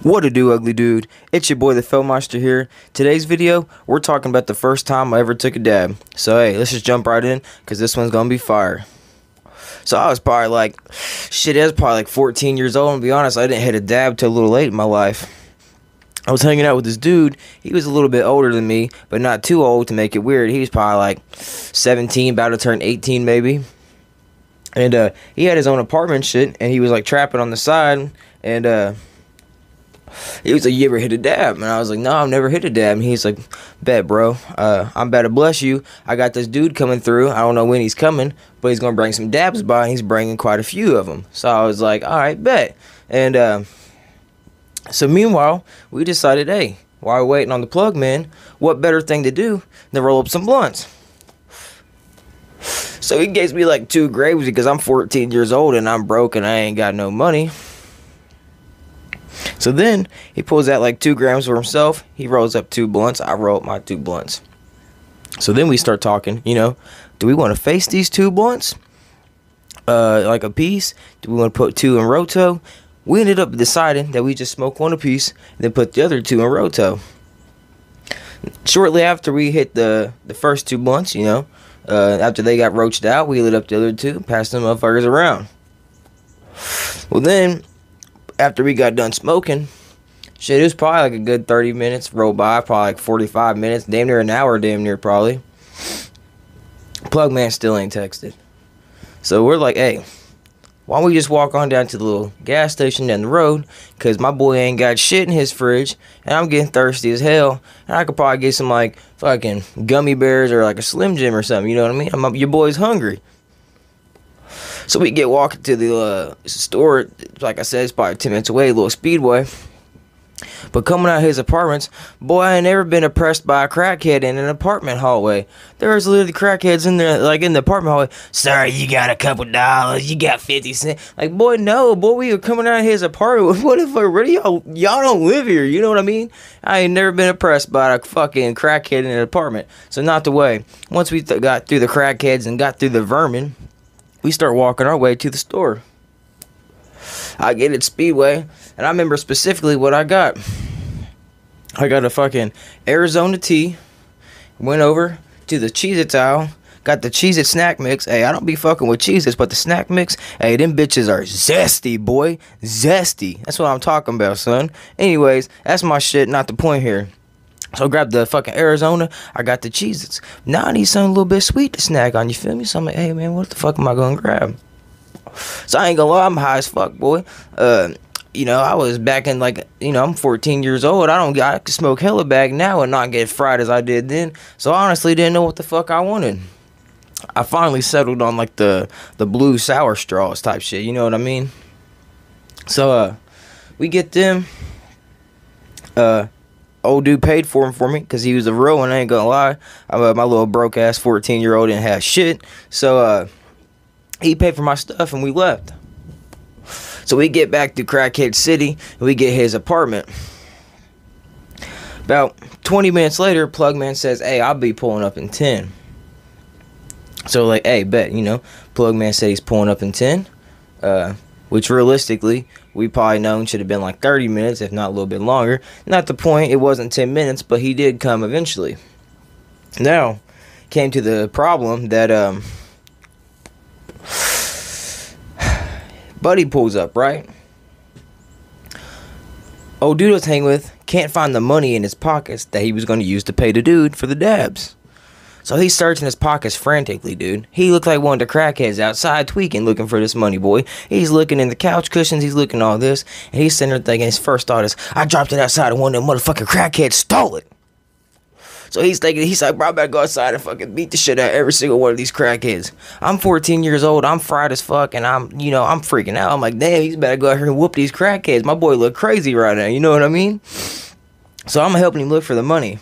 What to do, ugly dude? It's your boy the Felmonster here. Today's video, we're talking about the first time I ever took a dab. So hey, let's just jump right in, because this one's gonna be fire. So I was probably like, I was probably like 14 years old, and to be honest, I didn't hit a dab till a little late in my life. I was hanging out with this dude. He was a little bit older than me, but not too old to make it weird. He was probably like 17, about to turn 18 maybe. And he had his own apartment and shit, and he was like trapping on the side, and he was like, you ever hit a dab? And I was like, no, I've never hit a dab. And he's like, bet, bro. I'm about to bless you. I got this dude coming through. I don't know when he's coming, but he's going to bring some dabs by, and he's bringing quite a few of them. So I was like, all right, bet. And so meanwhile, we decided, hey, while we're waiting on the plug man, what better thing to do than roll up some blunts? So he gives me like 2 graves because I'm 14 years old and I'm broke and I ain't got no money. So then he pulls out like 2 grams for himself. He rolls up 2 blunts. I roll up my 2 blunts. So then we start talking, you know, do we want to face these 2 blunts like a piece? Do we want to put 2 in roto? We ended up deciding that we just smoke 1 apiece and then put the other 2 in roto. Shortly after we hit the first 2 blunts, you know, after they got roached out, we lit up the other 2, passed them motherfuckers around. Well then, after we got done smoking, shit, it was probably like a good 30 minutes rolled by, probably like 45 minutes, damn near an hour, damn near probably. Plug man still ain't texted. So we're like, hey, why don't we just walk on down to the little gas station down the road, because my boy ain't got shit in his fridge, and I'm getting thirsty as hell, and I could probably get some like fucking gummy bears or like a Slim Jim or something, you know what I mean? Your boy's hungry. So we get walking to the store. Like I said, it's probably 10 minutes away, a little Speedway. But coming out of his apartments, boy, I ain't never been oppressed by a crackhead in an apartment hallway. There was literally crackheads in there, like in the apartment hallway. Sir, you got a couple dollars? You got 50 cents? Like, boy, no, boy, we were coming out of his apartment. What if really y'all don't live here? You know what I mean? I ain't never been oppressed by a fucking crackhead in an apartment. So not the way. Once we got through the crackheads and got through the vermin, we start walking our way to the store. I get at Speedway, and I remember specifically what I got. I got a fucking Arizona tea, went over to the Cheez-Its aisle, got the Cheez-It snack mix. Hey, I don't be fucking with Cheez-Its, but the snack mix, hey, them bitches are zesty, boy. Zesty. That's what I'm talking about, son. Anyways, that's my shit, not the point here. So I grabbed the fucking Arizona, I got the Cheez-Its. Now I need something a little bit sweet to snack on, you feel me? So I'm like, hey man, what the fuck am I gonna grab? So I ain't gonna lie, I'm high as fuck, boy. You know, I was back in like, you know, I'm 14 years old. I can smoke hella back now and not get fried as I did then. So I honestly didn't know what the fuck I wanted. I finally settled on like the blue sour straws type shit, you know what I mean? So we get them. Old dude paid for him for me because he was a real one. I ain't gonna lie. My little broke ass 14-year-old didn't have shit. So he paid for my stuff and we left. So we get back to Crackhead City and we get his apartment. About 20 minutes later, Plugman says, hey, I'll be pulling up in 10. So like, hey, bet, you know, Plugman said he's pulling up in 10. Which realistically, we probably known should have been like 30 minutes, if not a little bit longer. Not the point, it wasn't 10 minutes, but he did come eventually. Now, came to the problem that, Buddy pulls up, right? Old dude I was hanging with can't find the money in his pockets that he was going to use to pay the dude for the dabs. So he's searching his pockets frantically, dude. He looked like one of the crackheads outside tweaking looking for this money, boy. He's looking in the couch cushions, he's looking all this, and he's sitting there thinking his first thought is, I dropped it outside and one of them motherfucking crackheads stole it. So he's thinking, he's like, bro, I better go outside and fucking beat the shit out of every single one of these crackheads. I'm 14 years old, I'm fried as fuck, and I'm freaking out. I'm like, damn, he's better go out here and whoop these crackheads. My boy look crazy right now, you know what I mean? So I'm helping him look for the money.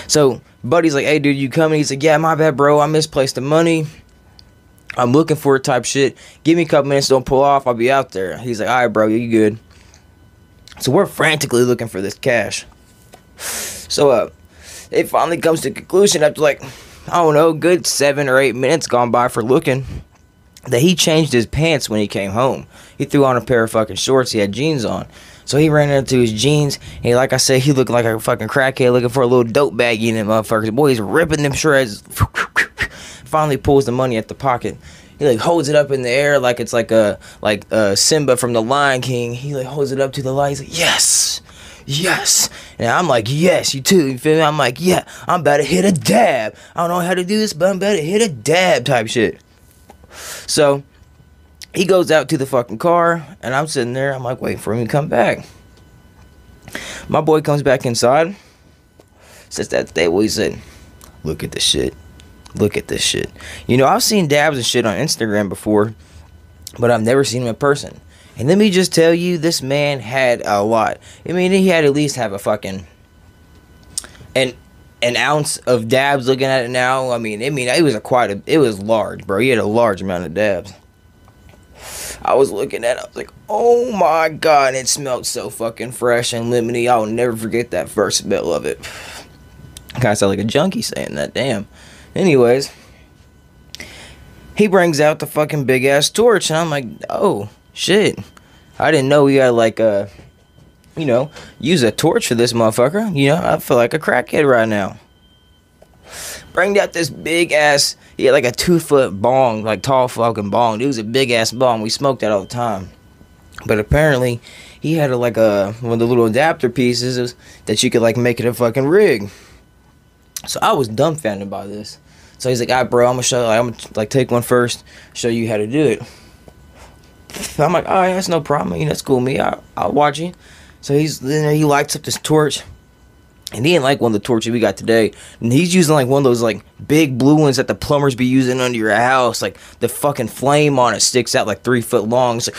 So Buddy's like, hey dude, you coming? He's like, yeah, my bad bro, I misplaced the money, I'm looking for it type shit. Give me a couple minutes, don't pull off, I'll be out there. He's like, alright bro, you good. So we're frantically looking for this cash. So it finally comes to conclusion after like, I don't know, good 7 or 8 minutes gone by for looking, that he changed his pants when he came home. He threw on a pair of fucking shorts, he had jeans on. So he ran into his jeans. And like I said, he looked like a fucking crackhead looking for a little dope baggie in them motherfuckers. Boy, he's ripping them shreds. Finally pulls the money at the pocket. He like holds it up in the air like it's like Simba from the Lion King. He like holds it up to the light. He's like, yes, yes. And I'm like, yes, you too. You feel me? I'm like, yeah, I'm about to hit a dab. I don't know how to do this, but I'm about to hit a dab type shit. So he goes out to the fucking car, and I'm sitting there. I'm like, waiting for him to come back. My boy comes back inside. Says that day, what he said, look at this shit. Look at this shit. You know, I've seen dabs and shit on Instagram before, but I've never seen him in person. And let me just tell you, this man had a lot. I mean, he had at least have a fucking an ounce of dabs. Looking at it now, I mean, it was it was large, bro. He had a large amount of dabs. I was looking at it, I was like, oh my god, it smelled so fucking fresh and lemony. I'll never forget that first smell of it. Kind of sound like a junkie saying that, damn. Anyways, he brings out the fucking big ass torch, and I'm like, oh shit, I didn't know we gotta like you know, use a torch for this motherfucker. You know, I feel like a crackhead right now. Bring out this big ass, he had like a 2-foot bong, like tall fucking bong. It was a big ass bong. We smoked that all the time. But apparently, he had one of the little adapter pieces that you could like make it a fucking rig. So I was dumbfounded by this. So he's like, all right, bro, I'm gonna show you, I'm gonna like take one first, show you how to do it. I'm like, all right, that's no problem. You know, that's cool with me. I'll watch you. So he lights up this torch. And he didn't like one of the torches we got today. And he's using like one of those like big blue ones that the plumbers be using under your house. Like the fucking flame on it sticks out like 3 foot long. It's like,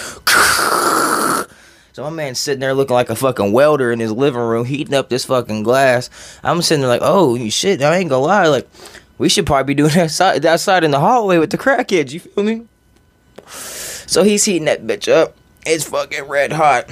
so my man's sitting there looking like a fucking welder in his living room, heating up this fucking glass. I'm sitting there like, oh shit, I ain't gonna lie, like we should probably be doing that outside in the hallway with the crackheads, you feel me? So he's heating that bitch up. It's fucking red hot.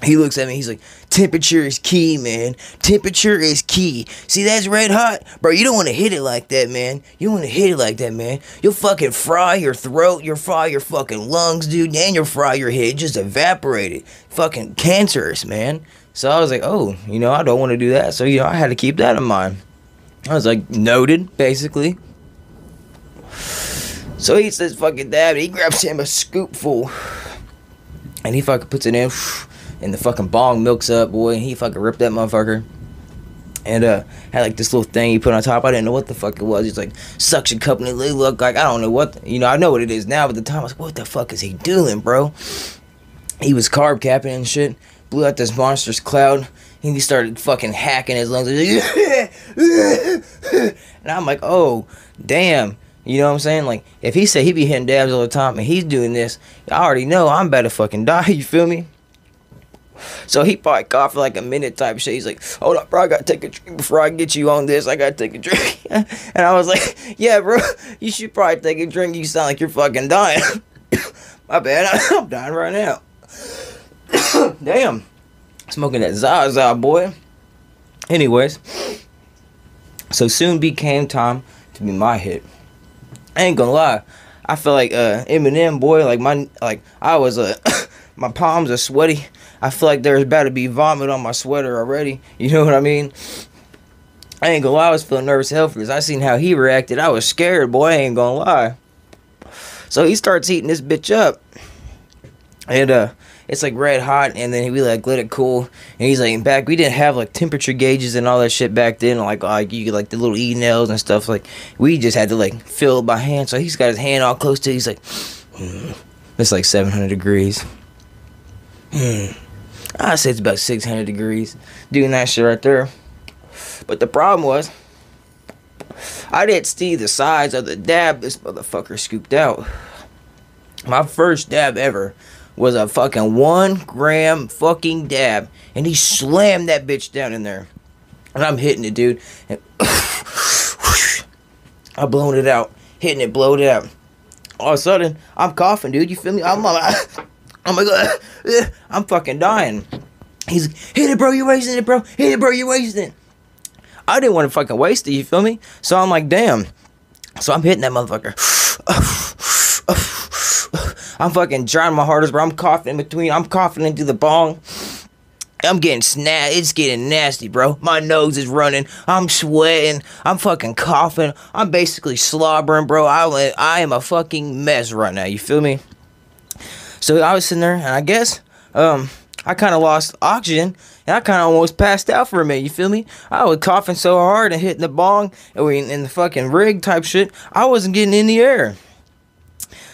He looks at me, he's like, temperature is key, man. Temperature is key. See, that's red hot? Bro, you don't want to hit it like that, man. You don't want to hit it like that, man. You'll fucking fry your throat, you'll fry your fucking lungs, dude, and you'll fry your head. Just evaporate it. Fucking cancerous, man. So I was like, oh, you know, I don't want to do that. So, you know, I had to keep that in mind. I was like, noted, basically. So he eats this fucking dab, and he grabs him a scoopful. And he fucking puts it in. And the fucking bong milks up, boy. And he fucking ripped that motherfucker. And had like this little thing he put on top. I didn't know what the fuck it was. He's like, suction cup. And it looked like, I don't know what, you know, I know what it is now. But at the time, I was like, what the fuck is he doing, bro? He was carb capping and shit. Blew out this monstrous cloud. And he started fucking hacking his lungs. And I'm like, oh, damn. You know what I'm saying? Like, if he said he be hitting dabs all the time and he's doing this, I already know I'm about to fucking die. You feel me? So he probably coughed for like a minute type shit. He's like, hold up, bro, I gotta take a drink before I get you on this. I gotta take a drink. And I was like, yeah, bro, you should probably take a drink. You sound like you're fucking dying. My bad, I'm dying right now. Damn. Smoking that Zaza, boy. Anyways, so soon became time to be my hit. I ain't gonna lie. I feel like Eminem, boy, I was my palms are sweaty. I feel like there's about to be vomit on my sweater already. You know what I mean? I ain't gonna lie, I was feeling nervous as hell for this. I seen how he reacted. I was scared, boy, I ain't gonna lie. So he starts heating this bitch up. And it's like red hot, and then we like let it cool. And he's like, back, we didn't have like temperature gauges and all that shit back then. Like you could like the little e-nails and stuff. Like we just had to like feel it by hand. So he's got his hand all close to it. He's like, it's like 700 degrees. I say it's about 600 degrees doing that shit right there. But the problem was, I didn't see the size of the dab this motherfucker scooped out. My first dab ever was a fucking 1 gram fucking dab, and he slammed that bitch down in there. And I'm hitting it, dude. And I blowing it out, hitting it, blowed it out. All of a sudden, I'm coughing, dude. You feel me? I'm like, oh my god, I'm fucking dying. He's like, hit it, bro, you're wasting it, bro. Hit it, bro, you're wasting it. I didn't want to fucking waste it, you feel me? So I'm like, damn. So I'm hitting that motherfucker. I'm fucking trying my hardest, bro. I'm coughing in between. I'm coughing into the bong. I'm getting it's getting nasty, bro. My nose is running. I'm sweating. I'm fucking coughing. I'm basically slobbering, bro. I am a fucking mess right now. You feel me? So I was sitting there, and I guess, I kind of lost oxygen, and I kind of almost passed out for a minute. You feel me? I was coughing so hard and hitting the bong and the fucking rig type shit. I wasn't getting in the air.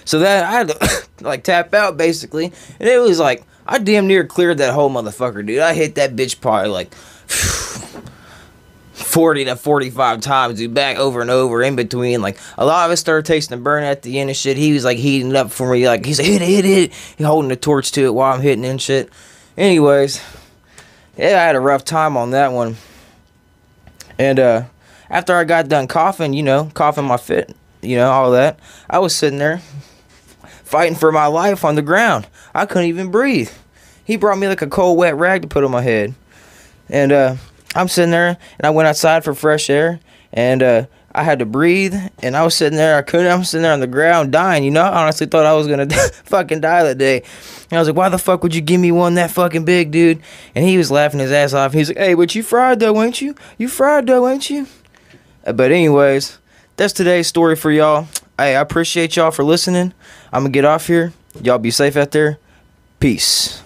So that I had to like tap out basically, and it was like I damn near cleared that whole motherfucker, dude. I hit that bitch probably like 40 to 45 times, dude, back over and over in between. Like a lot of it started tasting the burn at the end and shit. He was like heating it up for me, like he's like hit it. He holding the torch to it while I'm hitting and shit. Anyways, yeah, I had a rough time on that one. And after I got done coughing, coughing my fit, all that, I was sitting there fighting for my life on the ground. I couldn't even breathe. He brought me like a cold, wet rag to put on my head. And I'm sitting there, and I went outside for fresh air, and I had to breathe, and I was sitting there. I'm sitting there on the ground dying, I honestly thought I was going to fucking die that day. And I was like, why the fuck would you give me one that fucking big, dude? And he was laughing his ass off. He's like, hey, but you fried though, ain't you? You fried though, ain't you? But anyways, that's today's story for y'all. Hey, I appreciate y'all for listening. I'm going to get off here. Y'all be safe out there. Peace.